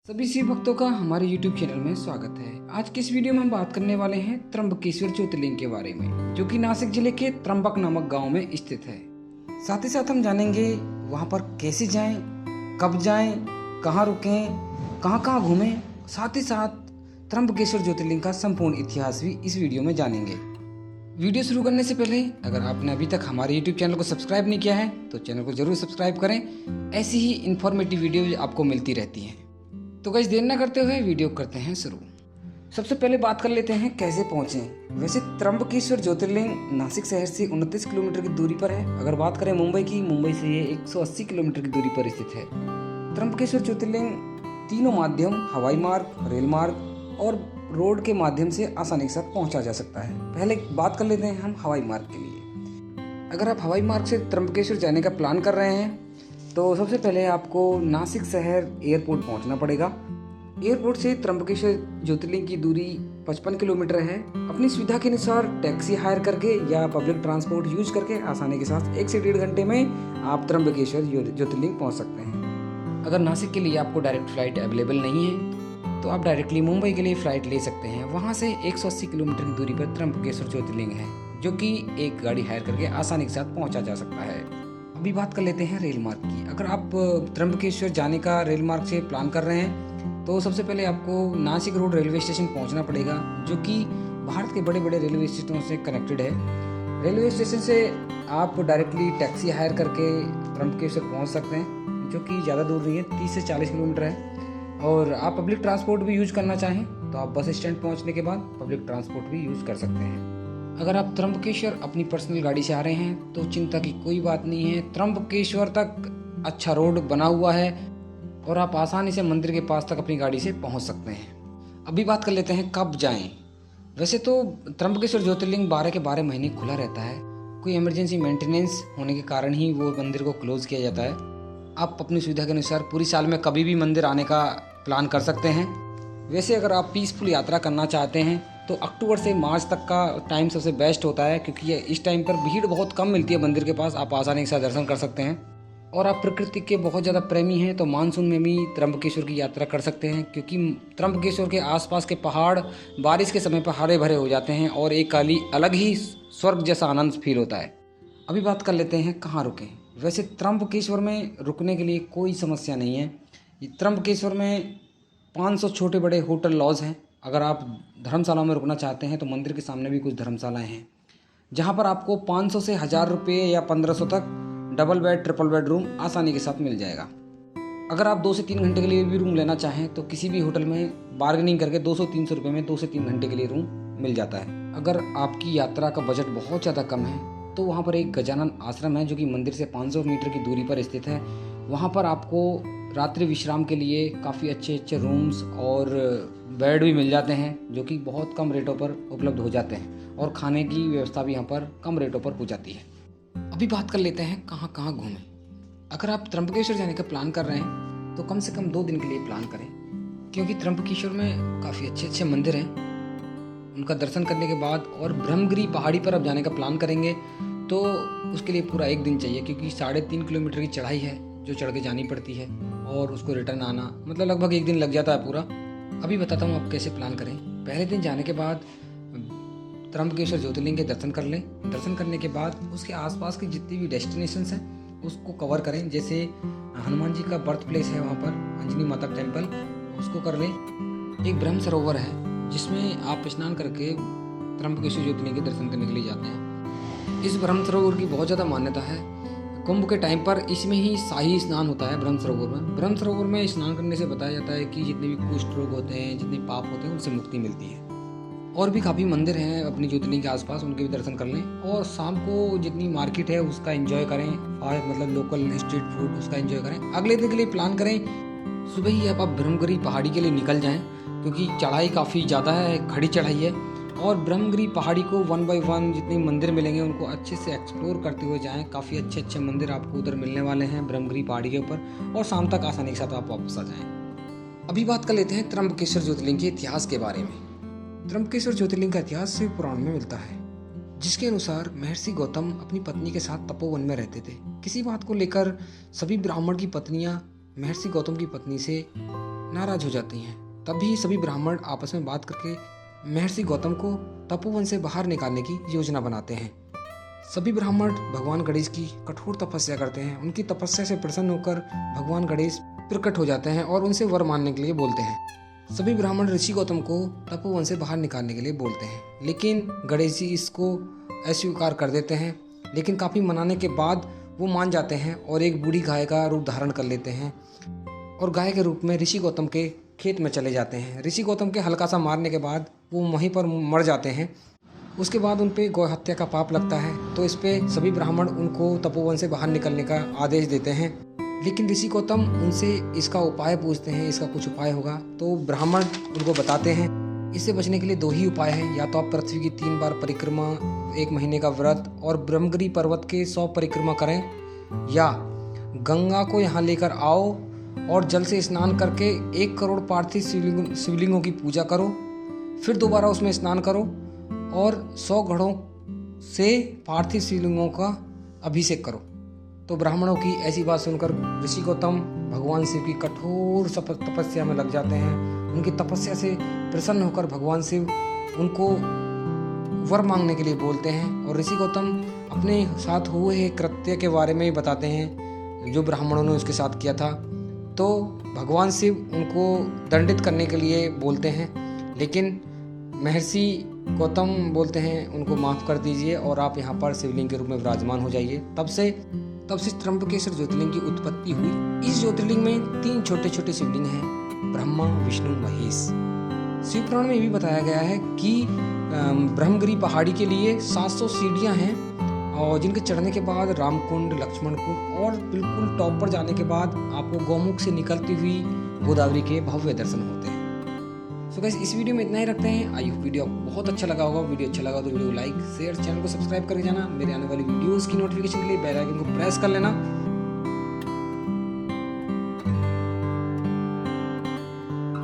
सभी शिव भक्तों का हमारे YouTube चैनल में स्वागत है। आज की इस वीडियो में हम बात करने वाले हैं त्र्यंबकेश्वर ज्योतिर्लिंग के बारे में, जो कि नासिक जिले के त्र्यंबक नामक गांव में स्थित है। साथ ही साथ हम जानेंगे वहां पर कैसे जाएं, कब जाएं, कहां रुकें, कहां घूमें। साथ ही साथ त्र्यंबकेश्वर ज्योतिर्लिंग का संपूर्ण इतिहास भी इस वीडियो में जानेंगे। वीडियो शुरू करने से पहले अगर आपने अभी तक हमारे YouTube चैनल को सब्सक्राइब नहीं किया है तो चैनल को जरूर सब्सक्राइब करें। ऐसी ही इन्फॉर्मेटिव वीडियो आपको मिलती रहती हैं। तो गाइस देर न करते हुए वीडियो करते हैं शुरू। सबसे पहले बात कर लेते हैं कैसे पहुंचें। वैसे त्र्यंबकेश्वर ज्योतिर्लिंग नासिक शहर से 29 किलोमीटर की दूरी पर है। अगर बात करें मुंबई की, मुंबई से ये 180 किलोमीटर की दूरी पर स्थित है। त्र्यंबकेश्वर ज्योतिर्लिंग तीनों माध्यम हवाई मार्ग, रेल मार्ग और रोड के माध्यम से आसानी के साथ पहुंचा जा सकता है। पहले बात कर लेते हैं हम हवाई मार्ग के लिए। अगर आप हवाई मार्ग से त्र्यंबकेश्वर जाने का प्लान कर रहे हैं तो सबसे पहले आपको नासिक शहर एयरपोर्ट पहुंचना पड़ेगा। एयरपोर्ट से त्र्यंबकेश्वर ज्योतिर्लिंग की दूरी 55 किलोमीटर है। अपनी सुविधा के अनुसार टैक्सी हायर करके या पब्लिक ट्रांसपोर्ट यूज करके आसानी के साथ 1 से 1.5 घंटे में आप त्र्यंबकेश्वर ज्योतिर्लिंग पहुंच सकते हैं। अगर नासिक के लिए आपको डायरेक्ट फ्लाइट अवेलेबल नहीं है तो आप डायरेक्टली मुंबई के लिए फ़्लाइट ले सकते हैं। वहाँ से 180 किलोमीटर की दूरी पर त्र्यंबकेश्वर ज्योतिर्लिंग है, जो कि एक गाड़ी हायर करके आसानी के साथ पहुँचा जा सकता है। अभी बात कर लेते हैं रेल मार्ग की। अगर आप त्र्यंबकेश्वर जाने का रेल मार्ग से प्लान कर रहे हैं तो सबसे पहले आपको नासिक रोड रेलवे स्टेशन पहुंचना पड़ेगा, जो कि भारत के बड़े बड़े रेलवे स्टेशनों से कनेक्टेड है। रेलवे स्टेशन से आप डायरेक्टली टैक्सी हायर करके त्र्यंबकेश्वर पहुंच सकते हैं, जो कि ज़्यादा दूर नहीं है, 30 से 40 किलोमीटर है। और आप पब्लिक ट्रांसपोर्ट भी यूज करना चाहें तो आप बस स्टैंड पहुँचने के बाद पब्लिक ट्रांसपोर्ट भी यूज़ कर सकते हैं। अगर आप त्र्यंबकेश्वर अपनी पर्सनल गाड़ी से आ रहे हैं तो चिंता की कोई बात नहीं है। त्र्यंबकेश्वर तक अच्छा रोड बना हुआ है और आप आसानी से मंदिर के पास तक अपनी गाड़ी से पहुंच सकते हैं। अभी बात कर लेते हैं कब जाएं। वैसे तो त्र्यंबकेश्वर ज्योतिर्लिंग 12 के 12 महीने खुला रहता है। कोई इमरजेंसी मेंटेनेंस होने के कारण ही वो मंदिर को क्लोज किया जाता है। आप अपनी सुविधा के अनुसार पूरी साल में कभी भी मंदिर आने का प्लान कर सकते हैं। वैसे अगर आप पीसफुल यात्रा करना चाहते हैं तो अक्टूबर से मार्च तक का टाइम सबसे बेस्ट होता है, क्योंकि इस टाइम पर भीड़ बहुत कम मिलती है मंदिर के पास। आप आसानी के साथ दर्शन कर सकते हैं। और आप प्रकृति के बहुत ज़्यादा प्रेमी हैं तो मानसून में भी त्र्यंबकेश्वर की यात्रा कर सकते हैं, क्योंकि त्र्यंबकेश्वर के आसपास के पहाड़ बारिश के समय पर हरे भरे हो जाते हैं और एक अलग ही स्वर्ग जैसा आनंद फील होता है। अभी बात कर लेते हैं कहाँ रुकें। वैसे त्र्यंबकेश्वर में रुकने के लिए कोई समस्या नहीं है। त्र्यंबकेश्वर में 500 छोटे बड़े होटल लॉज हैं। अगर आप धर्मशालाओं में रुकना चाहते हैं तो मंदिर के सामने भी कुछ धर्मशालाएं हैं, जहां पर आपको 500 से 1000 रुपये या 1500 तक double bed, triple bed room आसानी के साथ मिल जाएगा। अगर आप 2 से 3 घंटे के लिए भी रूम लेना चाहें तो किसी भी होटल में बार्गेनिंग करके 200-300 रुपये में 2 से 3 घंटे के लिए रूम मिल जाता है। अगर आपकी यात्रा का बजट बहुत ज़्यादा कम है तो वहाँ पर एक गजानन आश्रम है, जो कि मंदिर से 500 मीटर की दूरी पर स्थित है। वहाँ पर आपको रात्रि विश्राम के लिए काफ़ी अच्छे रूम्स और बेड भी मिल जाते हैं, जो कि बहुत कम रेटों पर उपलब्ध हो जाते हैं। और खाने की व्यवस्था भी यहाँ पर कम रेटों पर हो जाती है। अभी बात कर लेते हैं कहाँ घूमें। अगर आप त्र्यंबकेश्वर जाने का प्लान कर रहे हैं तो कम से कम 2 दिन के लिए प्लान करें, क्योंकि त्र्यंबकेश्वर में काफ़ी अच्छे मंदिर हैं। उनका दर्शन करने के बाद और ब्रह्मगिरी पहाड़ी पर आप जाने का प्लान करेंगे तो उसके लिए पूरा 1 दिन चाहिए, क्योंकि 3.5 किलोमीटर की चढ़ाई है जो चढ़ के जानी पड़ती है और उसको रिटर्न आना मतलब लगभग 1 दिन लग जाता है पूरा। अभी बताता हूँ आप कैसे प्लान करें। पहले दिन जाने के बाद त्र्यंबकेश्वर ज्योतिर्लिंग के दर्शन कर लें। दर्शन करने के बाद उसके आसपास की जितनी भी डेस्टिनेशंस हैं उसको कवर करें। जैसे हनुमान जी का बर्थ प्लेस है, वहाँ पर अंजनी माता टेम्पल, उसको कर लें। एक ब्रह्म सरोवर है जिसमें आप स्नान करके त्र्यंबकेश्वर ज्योतिर्लिंग के दर्शन करने के लिए जाते हैं। इस ब्रह्म सरोवर की बहुत ज़्यादा मान्यता है। कुंभ के टाइम पर इसमें ही शाही स्नान होता है ब्रह्म सरोवर में। ब्रह्म सरोवर में स्नान करने से बताया जाता है कि जितने भी कुष्ठ रोग होते हैं, जितने पाप होते हैं, उनसे मुक्ति मिलती है। और भी काफ़ी मंदिर हैं अपनी ज्योतिर्लिंग के आसपास, उनके भी दर्शन कर लें। और शाम को जितनी मार्केट है उसका एंजॉय करें, और मतलब लोकल स्ट्रीट फूड उसका एंजॉय करें। अगले दिन के लिए प्लान करें सुबह ही आप ब्रह्मगिरी पहाड़ी के लिए निकल जाएँ, क्योंकि चढ़ाई काफ़ी ज़्यादा है, खड़ी चढ़ाई है। और ब्रह्मगिरी पहाड़ी को 1 बाय 1 जितने मंदिर मिलेंगे उनको अच्छे से एक्सप्लोर करते हुए जाएं। काफ़ी अच्छे मंदिर आपको उधर मिलने वाले हैं ब्रह्मगिरी पहाड़ी के ऊपर, और शाम तक आसानी के साथ आप वापस आ जाएं। अभी बात कर लेते हैं त्र्यंबकेश्वर ज्योतिर्लिंग के इतिहास के बारे में। त्र्यंबकेश्वर ज्योतिर्लिंग का इतिहास शिव पुराण में मिलता है, जिसके अनुसार महर्षि गौतम अपनी पत्नी के साथ तपोवन में रहते थे। किसी बात को लेकर सभी ब्राह्मण की पत्नियां महर्षि गौतम की पत्नी से नाराज हो जाती हैं। तभी सभी ब्राह्मण आपस में बात करके महर्षि गौतम को तपोवन से बाहर निकालने की योजना बनाते हैं। सभी ब्राह्मण भगवान गणेश की कठोर तपस्या करते हैं। उनकी तपस्या से प्रसन्न होकर भगवान गणेश प्रकट हो जाते हैं और उनसे वर मांगने के लिए बोलते हैं। सभी ब्राह्मण ऋषि गौतम को तपोवन से बाहर निकालने के लिए बोलते हैं, लेकिन गणेश जी इसको अस्वीकार कर देते हैं। लेकिन काफ़ी मनाने के बाद वो मान जाते हैं और एक बूढ़ी गाय का रूप धारण कर लेते हैं और गाय के रूप में ऋषि गौतम के खेत में चले जाते हैं। ऋषि गौतम के हल्का सा मारने के बाद वो वहीं पर मर जाते हैं। उसके बाद उन पे गौ हत्या का पाप लगता है, तो इस पे सभी ब्राह्मण उनको तपोवन से बाहर निकलने का आदेश देते हैं। लेकिन ऋषि गौतम उनसे इसका उपाय पूछते हैं, इसका कुछ उपाय होगा, तो ब्राह्मण उनको बताते हैं इससे बचने के लिए 2 ही उपाय हैं। या तो आप पृथ्वी की 3 बार परिक्रमा, 1 महीने का व्रत और ब्रह्मगिरी पर्वत के 100 परिक्रमा करें, या गंगा को यहाँ लेकर आओ और जल से स्नान करके 1 करोड़ पार्थिव शिवलिंगों की पूजा करो, फिर दोबारा उसमें स्नान करो और 100 घड़ों से पार्थिव शिवलिंगों का अभिषेक करो। तो ब्राह्मणों की ऐसी बात सुनकर ऋषि गौतम भगवान शिव की कठोर तपस्या में लग जाते हैं। उनकी तपस्या से प्रसन्न होकर भगवान शिव उनको वर मांगने के लिए बोलते हैं और ऋषि गौतम अपने साथ हुए कृत्य के बारे में बताते हैं जो ब्राह्मणों ने उसके साथ किया था। तो भगवान शिव उनको दंडित करने के लिए बोलते हैं, लेकिन महर्षि गौतम बोलते हैं उनको माफ़ कर दीजिए और आप यहाँ पर शिवलिंग के रूप में विराजमान हो जाइए। तब से त्र्यंबकेश्वर ज्योतिर्लिंग की उत्पत्ति हुई। इस ज्योतिर्लिंग में 3 छोटे छोटे शिवलिंग हैं, ब्रह्मा, विष्णु, महेश। शिव पुराण में भी बताया गया है कि ब्रह्मगिरी पहाड़ी के लिए 700 सीढ़ियाँ हैं और जिनके चढ़ने के बाद रामकुंड, लक्ष्मण कुंड और बिल्कुल टॉप पर जाने के बाद आपको गौमुख से निकलती हुई गोदावरी के भव्य दर्शन होते हैं। तो गाइस इस वीडियो में इतना ही रखते हैं। आई होप वीडियो आपको बहुत अच्छा लगा होगा। वीडियो अच्छा लगा तो वीडियो को लाइक, शेयर, चैनल को सब्सक्राइब करके जाना। मेरे आने वाली वीडियोस की नोटिफिकेशन के लिए बेल आइकन को प्रेस कर लेना